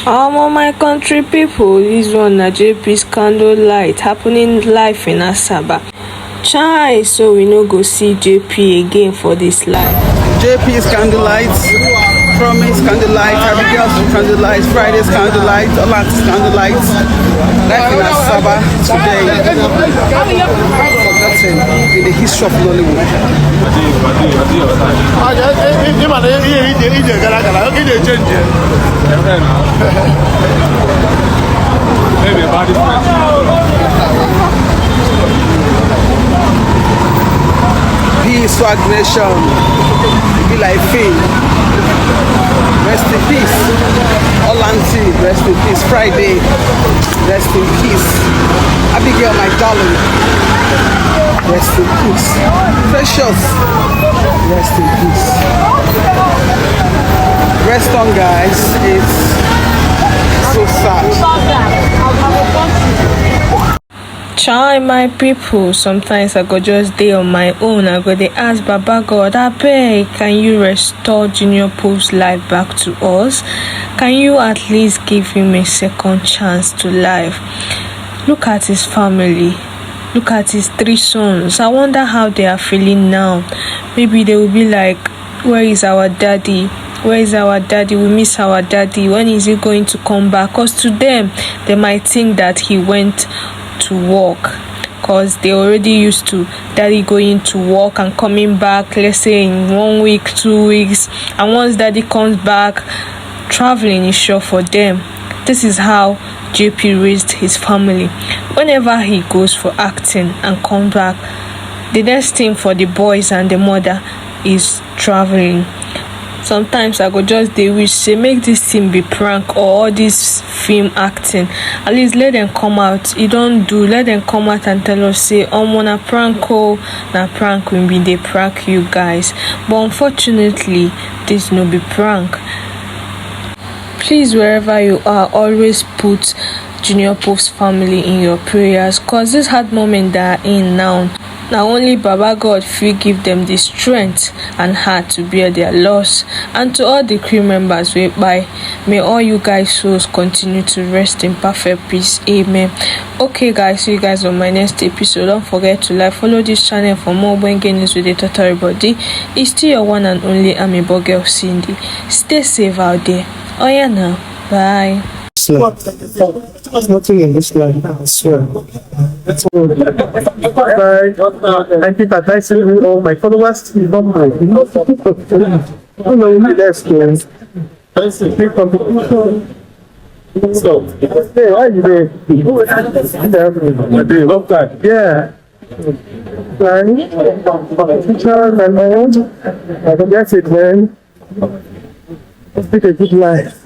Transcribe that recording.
My country people, this one na JP's candle light happening live in Asaba. Chai, so we no go see JP again for this live. JP's candlelight, Promise candlelight, Abigail's candlelight, Friday's candlelight, Olan's candlelight. Life in Asaba today. Forgotten in the history of Nollywood. Peace, swag nation. Be like fame. Rest in peace. Olanti, rest in peace. Friday, rest in peace. Abigail, my darling, rest in peace. Precious, rest in peace. Rest on, guys. It's so sad. Chai, my people, sometimes I go just day on my own. I go they ask Baba God, I beg, can you restore Junior Pope's life back to us? Can you at least give him a second chance to life? Look at his family. Look at his 3 sons. I wonder how they are feeling now. Maybe they will be like, where is our daddy? Where is our daddy? We miss our daddy. When is he going to come back? Because to them, they might think that he went to work, because they already used to daddy going to work and coming back, let's say in 1 week, 2 weeks, and once daddy comes back, traveling is sure for them. This is how JP raised his family. Whenever he goes for acting and comes back, the next thing for the boys and the mother is traveling. Sometimes I go just dey wish say make this thing be prank, or all this film acting, at least let them come out. You don't do, let them come out and tell us say na prank, oh na prank, we be dey prank you guys. But unfortunately this no be prank. Please, wherever you are, always put Junior Pope's family in your prayers, cause this hard moment they are in now, only Baba God fit give them the strength and heart to bear their loss. And to all the crew members wey kpai, may all you guys souls continue to rest in perfect peace. Amen. Okay guys, see you guys on my next episode. Don't forget to like, follow this channel for more ogbonge news with the total body. It's still your one and only amiable girl Cindy. Stay safe out there. Oh yeah, now bye. There's nothing in this line, I swear. That's all. Bye. I keep advising all my followers to not my. I know the next one. That's a big competition. So, hey, how you doing? Long time. Yeah. Teacher and all. I can get it, man. Let's take a good life.